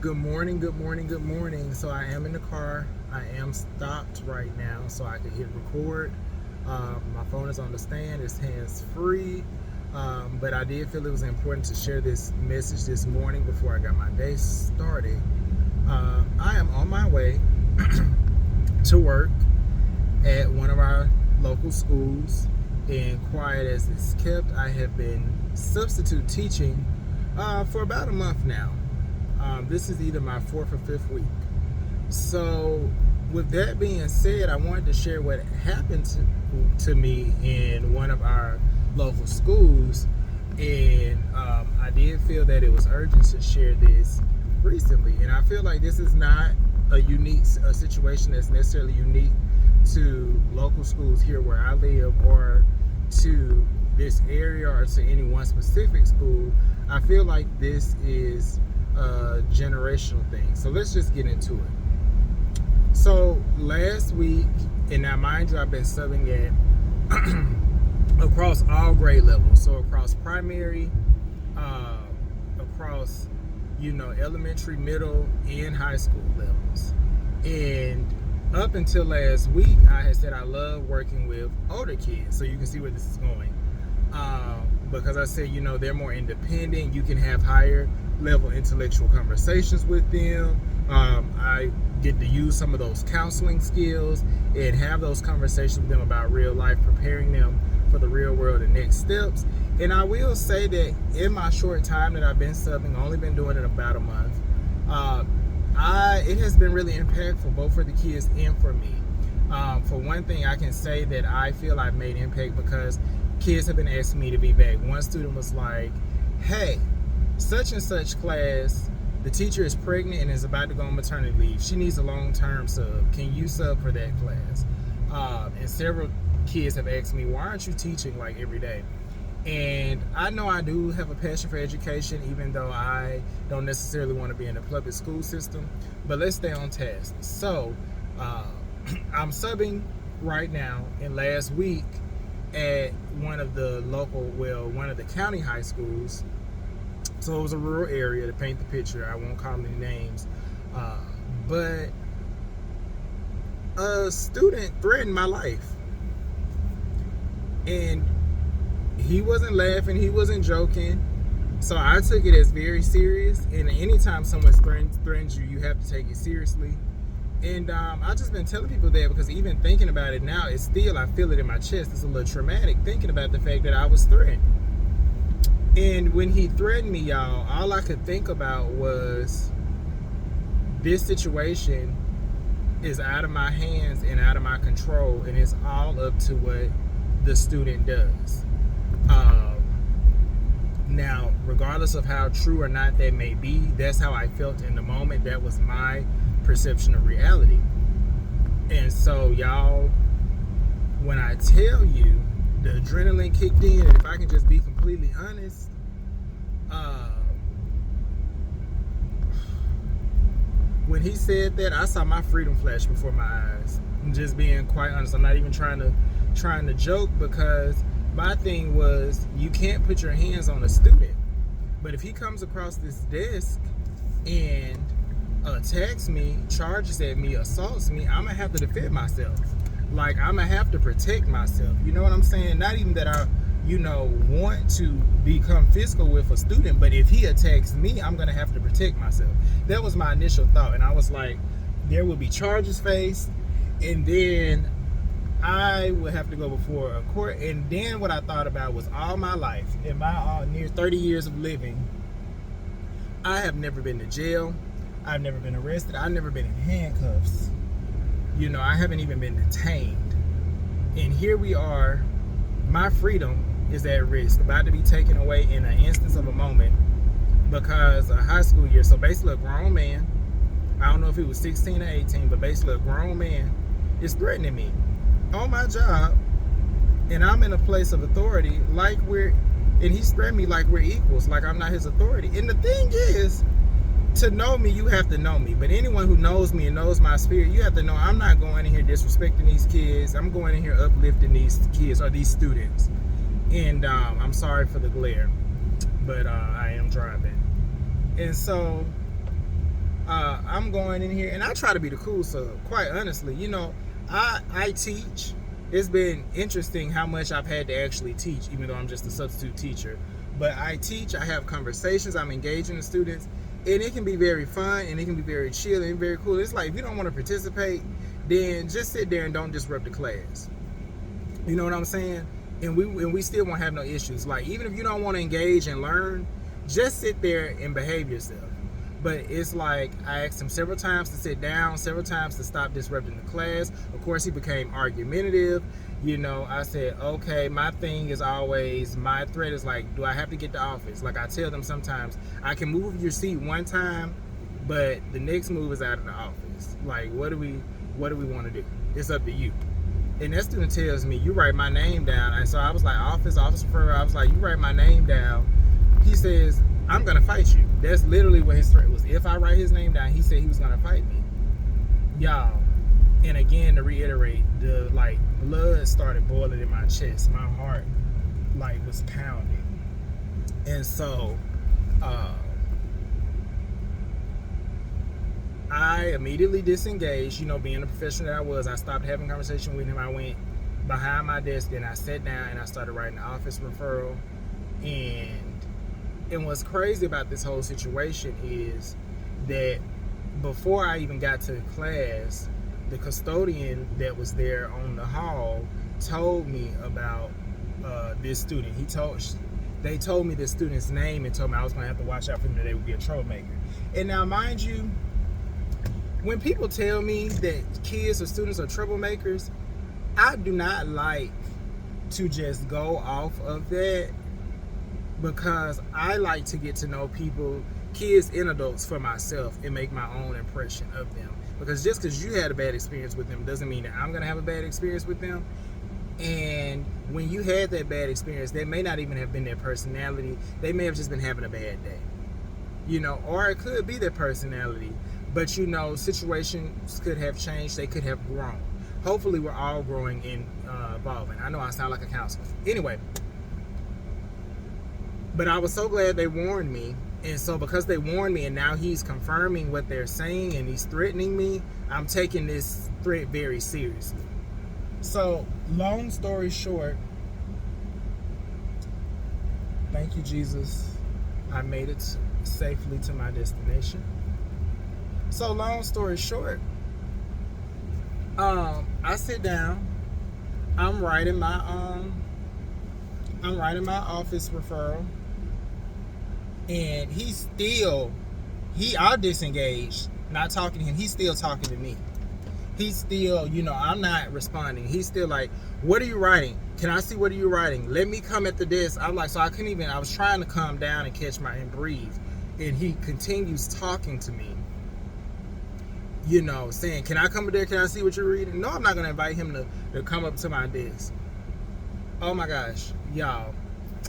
Good morning, good morning, good morning. So I am in the car. I am stopped right now so I can hit record. My phone is on the stand, it's hands free. But I did feel it was important to share this message this morning before I got my day started. I am on my way to work at one of our local schools. And quiet as it's kept, I have been substitute teaching for about a month now. This is either my fourth or fifth week. So, with that being said, I wanted to share what happened to me in one of our local schools, and I did feel that it was urgent to share this recently. And I feel like this is not a situation that's necessarily unique to local schools here where I live or to this area or to any one specific school. I feel like this is a generational thing. So let's just get into it. So last week, and now mind you, I've been subbing at across all grade levels. So across primary, across elementary, middle, and high school levels. And up until last week, I had said I love working with older kids. So you can see where this is going. Because I said, they're more independent. You can have higher level intellectual conversations with them. I get to use some of those counseling skills and have those conversations with them about real life, preparing them for the real world and next steps. And I will say that in my short time that I've been subbing, only been doing it about a month, it has been really impactful both for the kids and for me. For one thing, I can say that I feel I've made impact because kids have been asking me to be back. One student was like, hey, such and such class, the teacher is pregnant and is about to go on maternity leave. She needs a long-term sub. Can you sub for that class? And several kids have asked me, why aren't you teaching like every day? And I know I do have a passion for education, even though I don't necessarily want to be in the public school system. But let's stay on task. So I'm subbing right now, and last week at one of the county high schools. So it was a rural area, to paint the picture. I won't call any names. But a student threatened my life. And he wasn't laughing, he wasn't joking. So I took it as very serious. And anytime someone threatens you, you have to take it seriously. And I've just been telling people that because even thinking about it now, I feel it in my chest. It's a little traumatic thinking about the fact that I was threatened. And when he threatened me, y'all, all I could think about was this situation is out of my hands and out of my control, and it's all up to what the student does. Now, regardless of how true or not that may be, that's how I felt in the moment. That was my perception of reality. And so, y'all, when I tell you the adrenaline kicked in, and if I can just be completely honest, when he said that, I saw my freedom flash before my eyes. I'm just being quite honest. I'm not even trying to joke, because my thing was, you can't put your hands on a student. But if he comes across this desk and attacks me, charges at me, assaults me, I'm gonna have to defend myself. Like, I'm gonna have to protect myself. You know what I'm saying? Not even that I, want to become physical with a student, but if he attacks me, I'm gonna have to protect myself. That was my initial thought, and I was like, there will be charges faced, and then I would have to go before a court. And then what I thought about was, all my life, in my near 30 years of living, I have never been to jail. I've never been arrested. I've never been in handcuffs. I haven't even been detained. And here we are, my freedom is at risk, about to be taken away in an instance of a moment because a high school year. So basically a grown man, I don't know if he was 16 or 18, but basically a grown man is threatening me on my job, and I'm in a place of authority and he's threatening me like we're equals, like I'm not his authority. And the thing is, to know me, you have to know me. But anyone who knows me and knows my spirit, you have to know I'm not going in here disrespecting these kids. I'm going in here uplifting these kids or these students. And I'm sorry for the glare, but I am driving. And so I'm going in here, and I try to be the cool sub. Quite honestly, I teach. It's been interesting how much I've had to actually teach, even though I'm just a substitute teacher. But I teach. I have conversations. I'm engaging the students, and it can be very fun, and it can be very chill and very cool. It's like if you don't want to participate, then just sit there and don't disrupt the class. You know what I'm saying? And we still won't have no issues. Like even if you don't want to engage and learn, just sit there and behave yourself. But it's like I asked him several times to sit down, several times to stop disrupting the class. Of course, he became argumentative. I said, okay, my thing is always, my threat is like, do I have to get to office? Like I tell them sometimes, I can move your seat one time, but the next move is out of the office. Like, what do we want to do? It's up to you. And that student tells me, you write my name down. And so I was like, office referral. I was like, you write my name down. He says, I'm going to fight you. That's literally what his threat was. If I write his name down, he said he was going to fight me. Y'all. And again, to reiterate, the blood started boiling in my chest. My heart was pounding. And so I immediately disengaged. Being the professional that I was, I stopped having a conversation with him. I went behind my desk and I sat down and I started writing the office referral. And what's crazy about this whole situation is that before I even got to class, the custodian that was there on the hall told me about this student. They told me this student's name and told me I was going to have to watch out for them, that they would be a troublemaker. And now, mind you, when people tell me that kids or students are troublemakers, I do not like to just go off of that, because I like to get to know people, kids and adults, for myself and make my own impression of them. Because just because you had a bad experience with them doesn't mean that I'm going to have a bad experience with them. And when you had that bad experience, they may not even have been their personality. They may have just been having a bad day. Or it could be their personality. But, situations could have changed. They could have grown. Hopefully, we're all growing and evolving. I know I sound like a counselor. Anyway. But I was so glad they warned me. And so because they warned me and now he's confirming what they're saying and he's threatening me, I'm taking this threat very seriously. So, long story short, thank you, Jesus. I made it safely to my destination. So, long story short, I sit down. I'm writing my office referral. And I disengaged, not talking to him. He's still talking to me. He's still, I'm not responding. He's still like, what are you writing? Can I see what are you writing? Let me come at the desk. I'm like, so I couldn't even, I was trying to calm down and and breathe. And he continues talking to me, saying, can I come there? Can I see what you're reading? No, I'm not going to invite him to come up to my desk. Oh my gosh, y'all.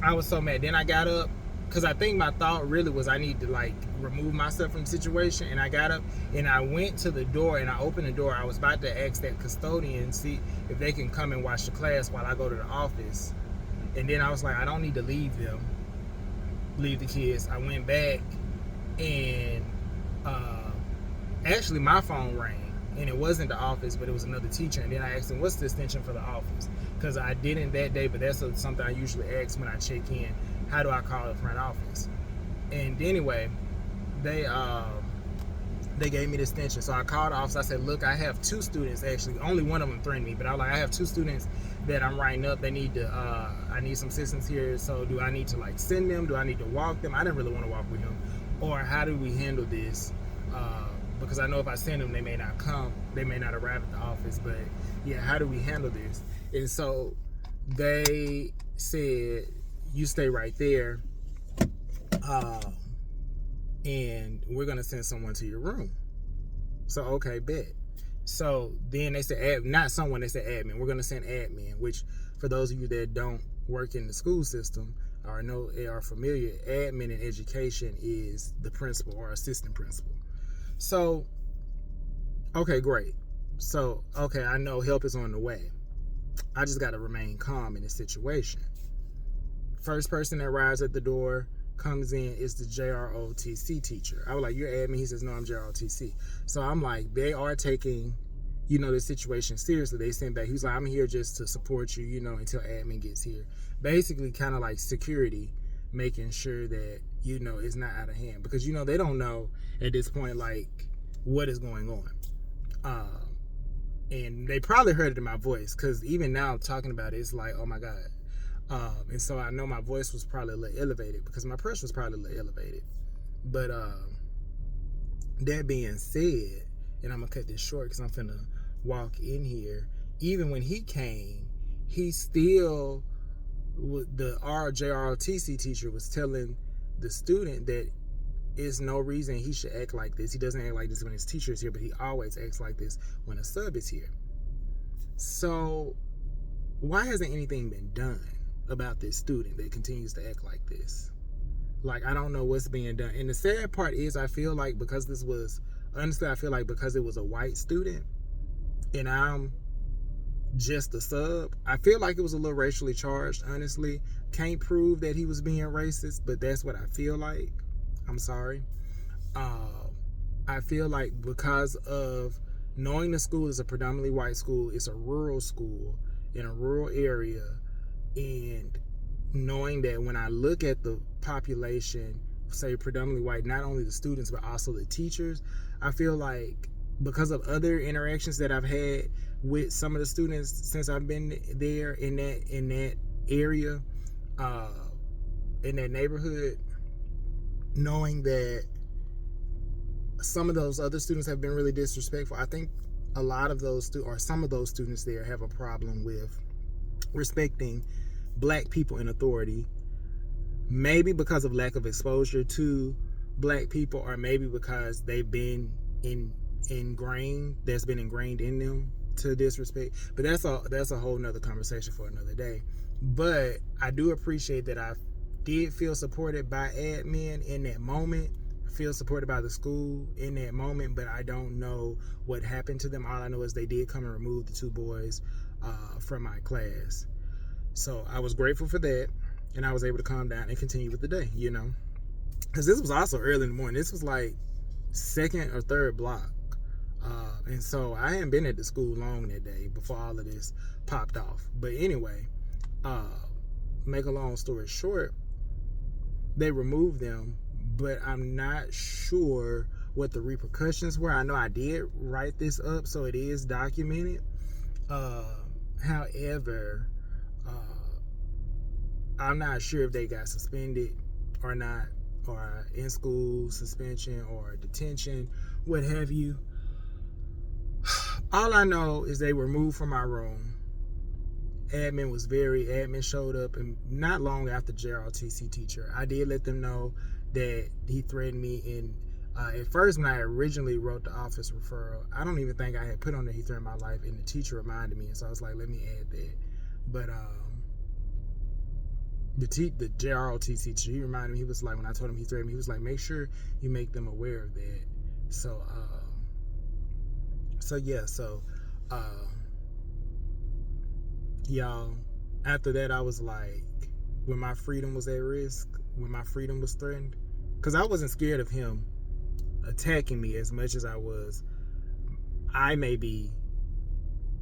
I was so mad. Then I got up. Because I think my thought really was I need to remove myself from the situation. And I got up and I went to the door and I opened the door. I was about to ask that custodian, see if they can come and watch the class while I go to the office. And then I was like, I don't need to leave the kids. I went back and actually my phone rang. And it wasn't the office, but it was another teacher. And then I asked him, what's the extension for the office? Because I didn't that day, but that's something I usually ask when I check in. How do I call the front office? And anyway, they gave me the extension. So I called the office. I said, look, I have two students, actually. Only one of them threatened me. But I was like, I have two students that I'm writing up. They need to, I need some assistance here. So do I need to send them? Do I need to walk them? I didn't really want to walk with him. Or how do we handle this? Because I know if I send them, they may not come. They may not arrive at the office. But yeah, how do we handle this? And so they said, you stay right there, and we're going to send someone to your room. So, okay, bet. So then they said, not someone, they said admin. We're going to send admin, which for those of you that don't work in the school system or are familiar, admin in education is the principal or assistant principal. So, okay, great. So, okay, I know help is on the way. I just got to remain calm in this situation. First person that arrives at the door, comes in is the JROTC teacher. I was like, you're admin? He says, no, I'm JROTC. So I'm like, they are taking, the situation seriously. They sent back, he was like, I'm here just to support you, until admin gets here. Basically kind of like security, making sure that, it's not out of hand. Because, they don't know at this point, like, what is going on. And they probably heard it in my voice, because even now talking about it, it's like, oh my God. And so I know my voice was probably a little elevated because my pressure was probably a little elevated. But that being said, and I'm going to cut this short because I'm finna walk in here. Even when he came, he still, our JROTC teacher was telling the student that there's no reason he should act like this. He doesn't act like this when his teacher is here, but he always acts like this when a sub is here. So why hasn't anything been done about this student that continues to act like this? Like, I don't know what's being done. And the sad part is, I feel like because it was a white student and I'm just a sub, I feel like it was a little racially charged, honestly. Can't prove that he was being racist, but that's what I feel like. I'm sorry. I feel like because of knowing the school is a predominantly white school, it's a rural school in a rural area, and knowing that when I look at the population, say predominantly white, not only the students but also the teachers, I feel like because of other interactions that I've had with some of the students since I've been there in that area, in that neighborhood, knowing that some of those other students have been really disrespectful, I think a lot of those some of those students there have a problem with respecting black people in authority, maybe because of lack of exposure to black people, or maybe because they've been ingrained in them to disrespect. But that's a whole nother conversation for another day. But I do appreciate that I did feel supported by admin in that moment, feel supported by the school in that moment, but I don't know what happened to them. All I know is they did come and remove the two boys from my class. So I was grateful for that, and I was able to calm down and continue with the day, because this was also early in the morning. This was like second or third block, and so I hadn't been at the school long that day before all of this popped off. But anyway, make a long story short, they removed them, but I'm not sure what the repercussions were. I know I did write this up, so it is documented. However, I'm not sure if they got suspended or not, or in school suspension or detention, what have you. All I know is they were moved from my room. Admin showed up, and not long after JROTC teacher, I did let them know that he threatened me. And at first, when I originally wrote the office referral, I don't even think I had put on that he threatened my life, and the teacher reminded me, and so I was like, let me add that. But the JROTC teacher, he reminded me, he was like, when I told him he threatened me, he was like, make sure you make them aware of that. So y'all, after that, I was like, when my freedom was at risk, when my freedom was threatened, because I wasn't scared of him attacking me as much as I may be,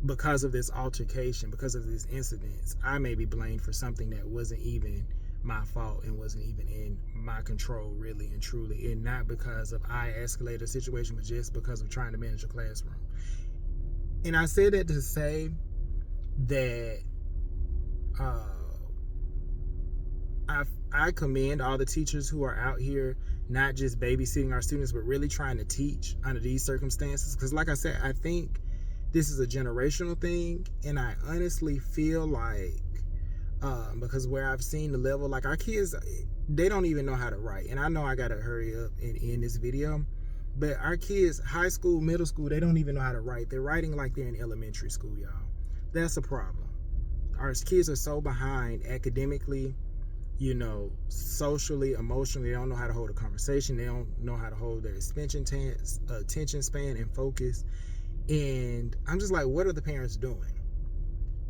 because of this altercation, because of these incidents, I may be blamed for something that wasn't even my fault and wasn't even in my control, really and truly, and not because of I escalated a situation, but just because of trying to manage a classroom. And I say that to say that I commend all the teachers who are out here not just babysitting our students, but really trying to teach under these circumstances. Because like I said, I think this is a generational thing, and I honestly feel like because where I've seen the level, like our kids, they don't even know how to write. And I know I gotta hurry up and end this video, but our kids, high school, middle school, they don't even know how to write. They're writing like they're in elementary school, y'all. That's a problem. Our kids are so behind academically, socially, emotionally. They don't know how to hold a conversation. They don't know how to hold their attention span and focus. And I'm just like, what are the parents doing?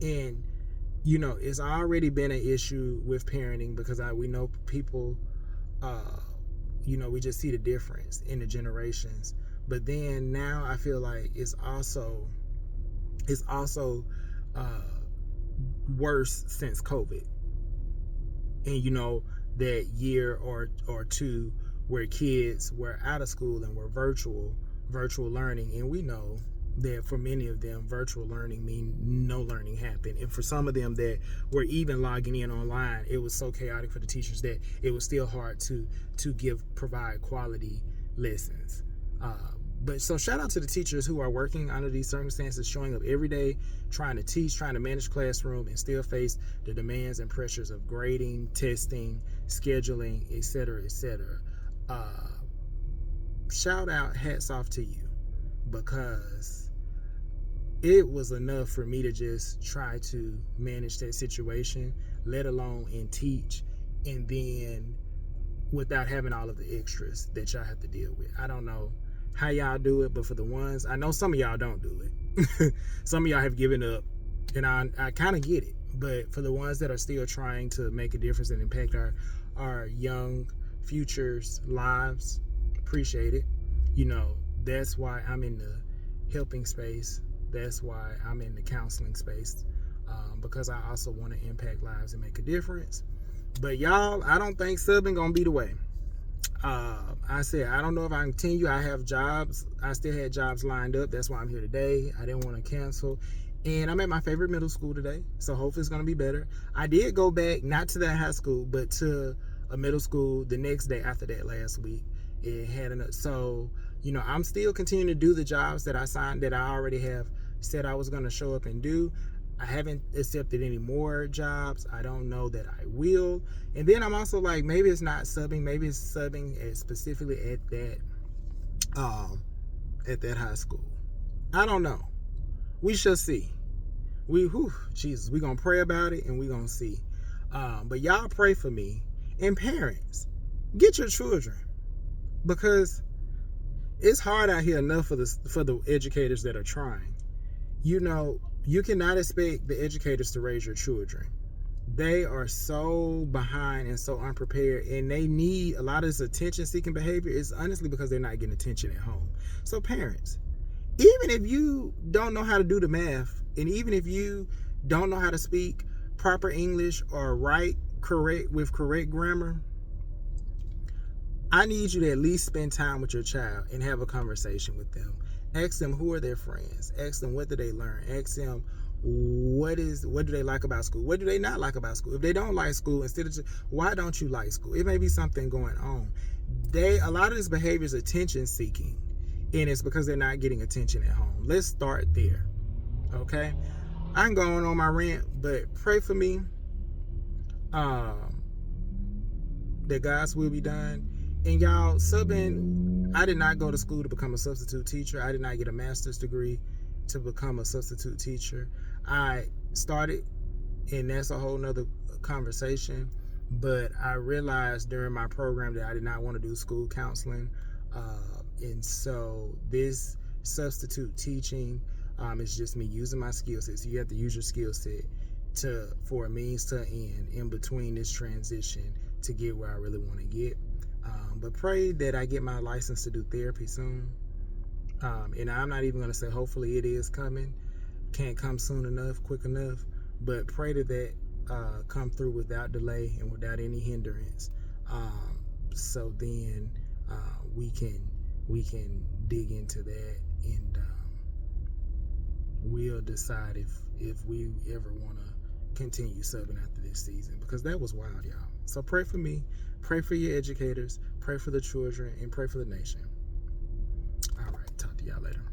And it's already been an issue with parenting, because we know people We just see the difference in the generations. But then now I feel like it's also worse since COVID. And that year or two where kids were out of school and were virtual learning, and we know that for many of them virtual learning mean no learning happened, and for some of them that were even logging in online, it was so chaotic for the teachers that it was still hard to provide quality lessons. But so shout out to the teachers who are working under these circumstances, showing up every day, trying to teach, trying to manage classroom, and still face the demands and pressures of grading, testing, scheduling, etc., etc. Shout out, hats off to you, because it was enough for me to just try to manage that situation, let alone and teach, and then without having all of the extras that y'all have to deal with. I don't know how y'all do it, but for the ones, I know some of y'all don't do it. Some of y'all have given up, and I kind of get it. But for the ones that are still trying to make a difference and impact our young futures lives, appreciate it. That's why I'm in the helping space. That's why I'm in the counseling space, because I also want to impact lives and make a difference. But y'all, I don't think subbing gonna be the way. I said, I don't know if I can continue. I have jobs. I still had jobs lined up. That's why I'm here today. I didn't want to cancel. And I'm at my favorite middle school today, so hopefully it's going to be better. I did go back, not to that high school, but to a middle school the next day after that last week. It had I'm still continuing to do the jobs that I signed, that I already have said I was going to show up and do. I haven't accepted any more jobs. I don't know that I will. And then I'm also like, maybe it's not subbing. Maybe it's subbing specifically at that high school. I don't know. We shall see. Jesus, we're going to pray about it and we're going to see. But y'all pray for me. And parents, get your children, because it's hard out here enough for the educators that are trying. You cannot expect the educators to raise your children. They are so behind and so unprepared, and they need a lot of this attention-seeking behavior. It's honestly because they're not getting attention at home. So parents, even if you don't know how to do the math, and even if you don't know how to speak proper English or write with correct grammar, I need you to at least spend time with your child and have a conversation with them. Ask them who are their friends. Ask them what do they learn. Ask them what do they like about school. What do they not like about school? If they don't like school, why don't you like school? It may be something going on. A lot of this behavior is attention seeking, and it's because they're not getting attention at home. Let's start there. Okay? I'm going on my rant, but pray for me. That God's will be done. And y'all, subbing, I did not go to school to become a substitute teacher. I did not get a master's degree to become a substitute teacher. I started, and that's a whole nother conversation, but I realized during my program that I did not want to do school counseling. And so this substitute teaching is just me using my skill set. So you have to use your skill set for a means to end in between this transition to get where I really want to get. But pray that I get my license to do therapy soon. And I'm not even going to say hopefully it is coming. Can't come soon enough, quick enough. But pray that come through without delay and without any hindrance. So then we can dig into that, and we'll decide if we ever want to continue subbing after this season, because that was wild, y'all. So pray for me, pray for your educators, pray for the children, and pray for the nation. All right, talk to y'all later.